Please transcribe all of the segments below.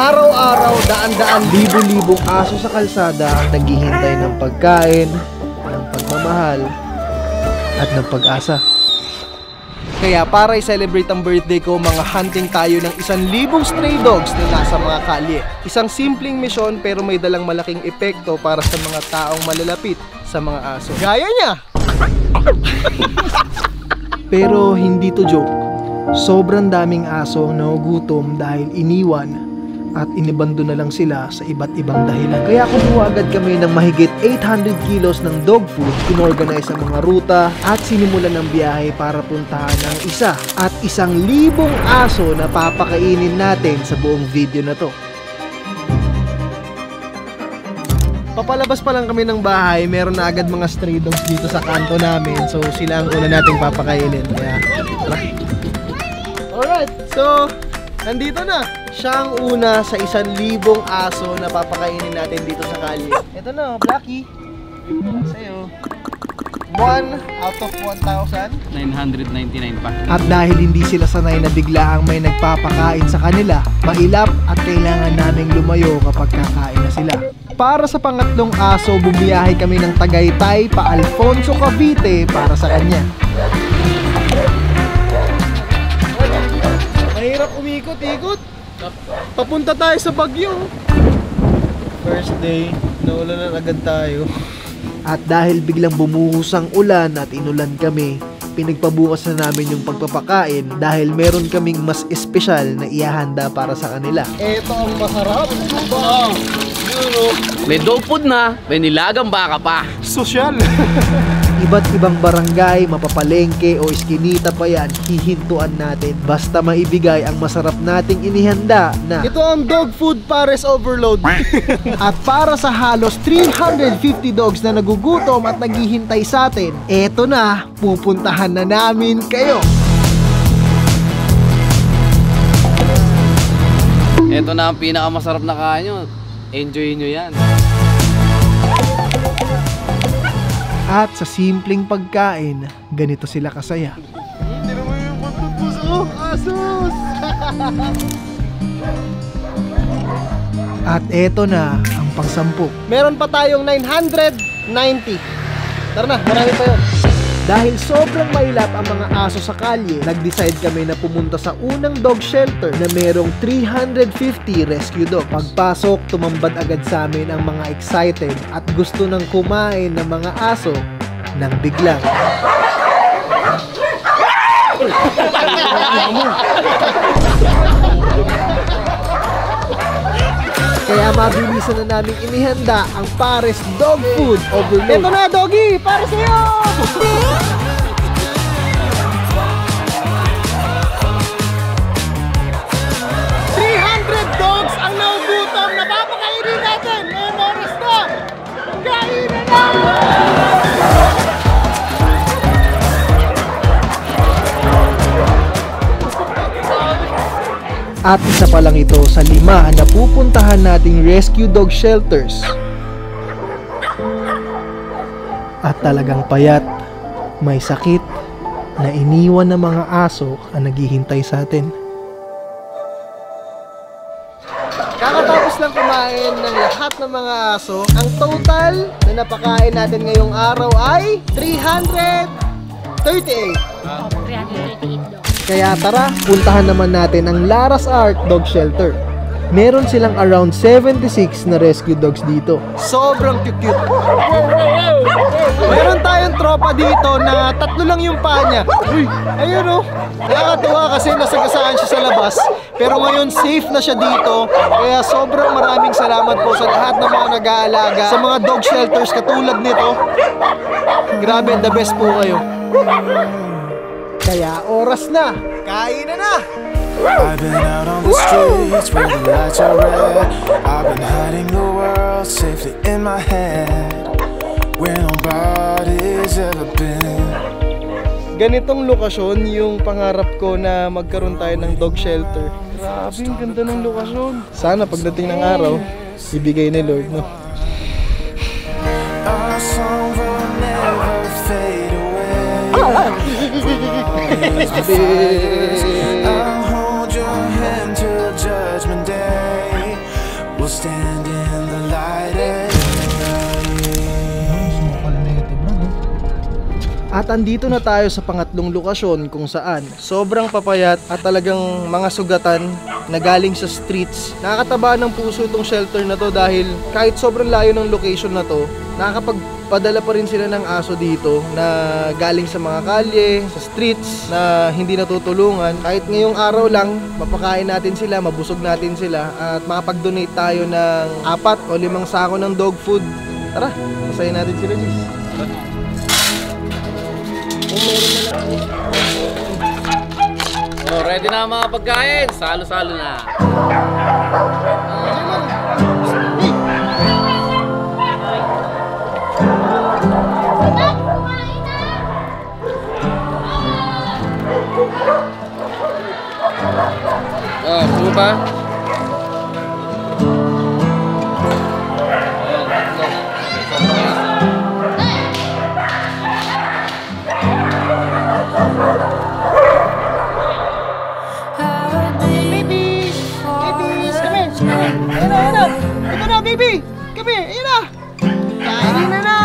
Araw-araw, daan-daan, libo-libong aso sa kalsada ang naghihintay ng pagkain, ng pagmamahal, at ng pag-asa. Kaya para i-celebrate ang birthday ko, mga hunting tayo ng 1,000 stray dogs na nasa mga kalye. Isang simpleng misyon pero may dalang malaking epekto para sa mga taong malalapit sa mga aso. Gaya niya! Pero hindi to joke. Sobrang daming aso na nagugutom dahil iniwan at inibando na lang sila sa iba't ibang dahilan. Kaya kumuha agad kami ng mahigit 800 kilos ng dog food, inorganize ang mga ruta at sinimulan ng biyahe para puntahan ang isa at 1,000 aso na papakainin natin sa buong video na to. Papalabas pa lang kami ng bahay, meron na agad mga stray dogs dito sa kanto namin. So sila ang una nating papakainin. Kaya tara. Alright, so nandito na. Siya ang una sa 1,000 aso na papakainin natin dito sa kalye. Ito na, Blackie. Sa'yo. 1 out of 1,000. 999 pa. At dahil hindi sila sanay na biglaang may nagpapakain sa kanila, mailap at kailangan naming lumayo kapag kakain na sila. Para sa pangatlong aso, bumiyahe kami ng Tagaytay pa Alfonso, Cavite para sa kanya. Mahirap umikot-ikot. Papunta tayo sa Baguio. First day, naulanan agad tayo. At dahil biglang bumuhos ang ulan at inulan kami, pinagpabukas na namin yung pagpapakain dahil meron kaming mas espesyal na ihahanda para sa kanila. Ito ang masarap. May dog food na, may nilagang baka pa. Sosyal. Iba't ibang barangay, mapapalengke o iskinita pa yan, hihintuan natin. Basta maibigay ang masarap nating inihanda na ito ang dog food pares overload. At para sa halos 350 dogs na nagugutom at naghihintay sa atin, eto na, pupuntahan na namin kayo. Ito na ang pinakamasarap na kain nyo. Enjoy nyo yan. At sa simpleng pagkain, ganito sila kasaya. Hindi naman yung pagpupuso, asos! At eto na ang pang-10. Meron pa tayong 990. Tara na, marami pa yun. Dahil sobrang mailap ang mga aso sa kalye, nag-decide kami na pumunta sa unang dog shelter na merong 350 rescue dog. Pagpasok, tumambad agad sa amin ang mga excited at gusto nang kumain ng mga aso nang biglang. Kaya mabilisan na namin inihanda ang pares dog food overload. Ito na, doggy! Para sa'yo! 300 dogs ang naugutom na papakainin natin! Ngayon oras na! Kainin na! At isa pa lang ito sa 5 na pupuntahan nating rescue dog shelters. At talagang payat, may sakit, na iniwan ng mga aso ang naghihintay sa atin. Kakatapos lang kumain ng lahat ng mga aso, ang total na napakain natin ngayong araw ay 338. 338 dogs. Kaya tara, puntahan naman natin ang Laras Art Dog Shelter. Meron silang around 76 na rescue dogs dito. Sobrang cute. Meron tayong tropa dito na 3 lang yung paa niya. Uy, ayun oh. Nakakatuwa kasi nasagasaan siya sa labas. Pero ngayon safe na siya dito. Kaya sobrang maraming salamat po sa lahat ng mga nag-aalaga sa mga dog shelters katulad nito. Grabe, the best po kayo. Kaya oras na, kain na! I've been out on the streets where the lights are red. I've been hiding the world safely in my head, where nobody's ever been. Ganitong lokasyon yung pangarap ko na magkaroon tayo ng dog shelter. Grabe, ang ganda ng lokasyon. Sana pagdating ng araw, ibigay ni Lord, no? Our song will never fade away. I'll hold your hand till judgment day. stand in the light at At andito na tayo sa pangatlong lokasyon kung saan sobrang papayat at talagang mga sugatan na galing sa streets. Nakakataba ng puso itong shelter na to dahil kahit sobrang layo ng location na to, nakakapagpadala pa rin sila ng aso dito na galing sa mga kalye, sa streets na hindi natutulungan. Kahit ngayong araw lang, mapakain natin sila, mabusog natin sila at makapag-donate tayo ng 4 o 5 sako ng dog food. Tara, masayin natin sila, Jis. Oh, ready na ang mga pagkain. Salo-salo na. Oh, gusto pa? Ito na, baby! Kami, ayun na! Kainin na!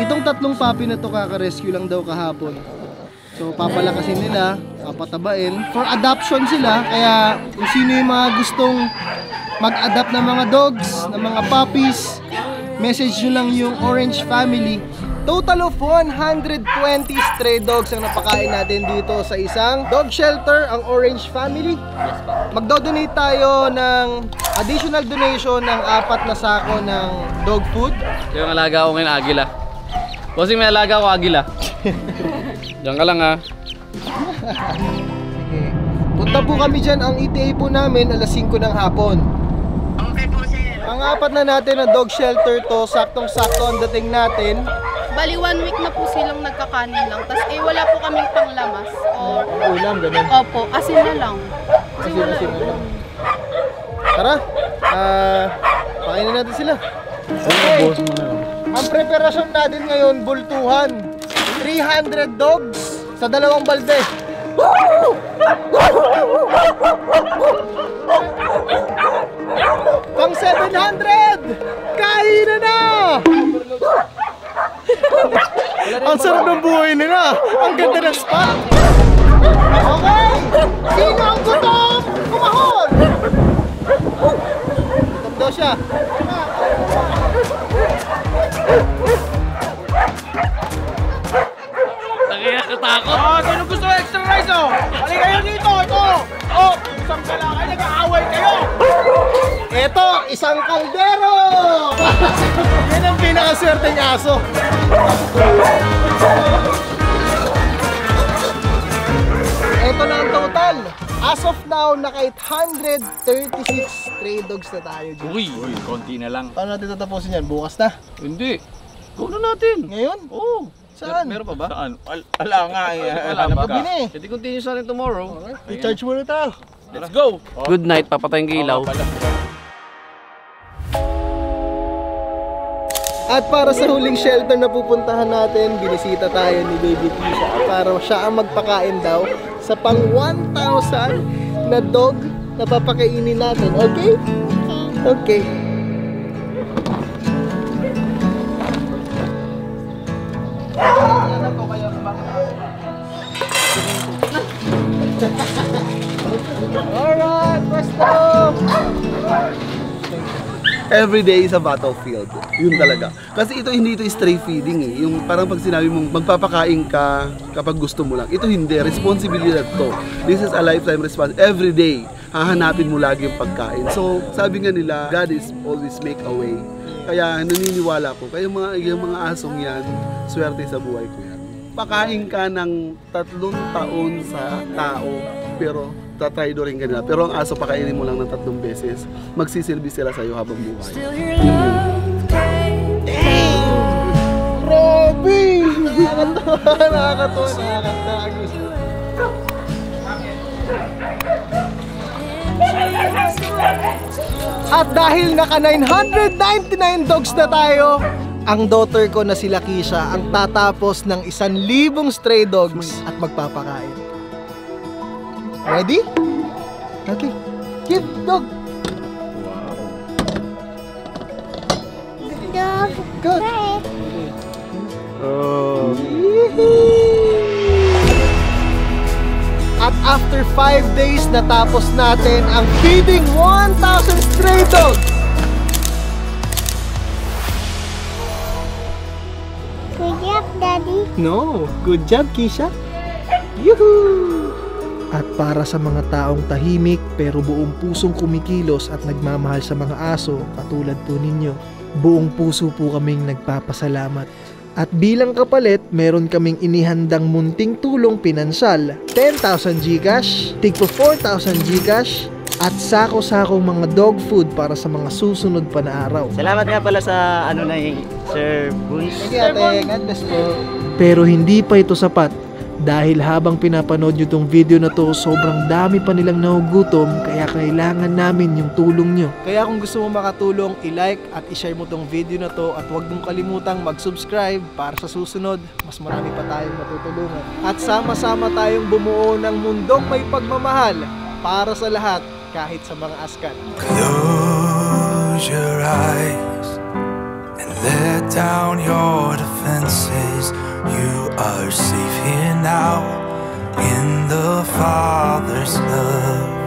Itong 3 puppy na to kaka-rescue lang daw kahapon. So papalakasin nila, papatabain. For adoption sila, kaya kung sino yung mga gustong mag-adopt ng mga dogs, ng mga puppies, message nyo lang yung Orange Family. Total of 120 stray dogs ang napakain natin dito sa isang dog shelter, ang Orange Family. Magdo-donate tayo ng additional donation ng 4 na sako ng dog food. Yung alaga ko ngayon, agila. Kasi may alaga ko, agila. Diyan ka lang ha. Sige. Punta po kami dyan, ang ETA po namin alas 5 ng hapon. Okay po, sir. Ang 4 na natin na dog shelter to, saktong-sakto ang dating natin. Bali, 1 week na po silang nagkakanin lang. Tapos wala po kaming panglamas. Or, Ulam, ganun. opo, asin na lang. Kasi wala. Asin na lang. Tara, pakainin natin sila. Okay, ang preparasyon natin ngayon, bultuhan. 300 dogs sa 2 balde. Pang 700! Kain na! Ang sarap ng buhay nila! Ang ganda ng spot! Okay! Sino ang gutom? Kumahon! Gutom daw siya. Nakaya katakot. Sino gusto extra rice, oh? Balik kayo dito, ito! Oh, isang kalakay, nag-aaway kayo! Eto, isang kaldero! Yan ang pinakaswerteng aso. Eto na ang total. As of now, naka 836 stray dogs na tayo. Uy, konti na lang. Paano natin tatapusin yan? Bukas na? Hindi. Go na natin. Ngayon? Oo. Saan? Meron pa ba? Saan? Ala nga, Wala hanap pa. ka. Gabi na eh. Hindi continue sa rin tomorrow. I-charge muna tayo. Let's go! Good night, papatayin ng ilaw. At para sa huling shelter na pupuntahan natin, binisita tayo ni Baby Tisha para siya ang magpakain daw sa pang 1,000 na dog na papakainin natin. Okay? Okay. Alright, presto! Every day is a battlefield. Yun talaga. Kasi ito hindi ito stray feeding eh. Yung parang pag sinabi mong magpapakain ka kapag gusto mo lang. Ito hindi. Responsibilidad to. This is a lifetime responsibility. Every day, hahanapin mo lagi yung pagkain. So, sabi nga nila, God is always make a way. Kaya naniniwala ko. Kaya yung mga asong yan, swerte sa buhay ko yan. Pakain ka ng 3 taon sa tao, pero tatry do rin ka nila. Pero ang aso, pakainin mo lang ng 3 beses. Magsisilbi sila sa'yo habang buhay. Robby! Nakakatawa. At dahil naka 999 dogs na tayo, ang daughter ko na si Lakisha ang tatapos ng 1,000 stray dogs at magpapakain. Ready? Okay. Keep, dog. Dog. Good. Hey. Oh. At after 5 days, natapos natin ang feeding 1,000 stray dogs. Good job, Daddy. No, good job, Kisha. Yuhu! At para sa mga taong tahimik pero buong pusong kumikilos at nagmamahal sa mga aso katulad po ninyo, buong puso po kaming nagpapasalamat. At bilang kapalit, meron kaming inihandang munting tulong pinansyal, 10,000 Gcash, tigpo 4,000 Gcash, at sako-sakong mga dog food para sa mga susunod pa na araw. Salamat nga pala sa Sir Buns. Pero hindi pa ito sapat dahil habang pinapanood nyo tong video na to, sobrang dami pa nilang nahugutom kaya kailangan namin yung tulong nyo. Kaya kung gusto mo makatulong, i-like at i-share mo tong video na to at huwag mong kalimutang mag-subscribe para sa susunod, mas marami pa tayong matutulungan. At sama-sama tayong bumuo ng mundong may pagmamahal para sa lahat, kahit sa mga askan. Close your eyes and let down your defenses. You are safe here now in the Father's love.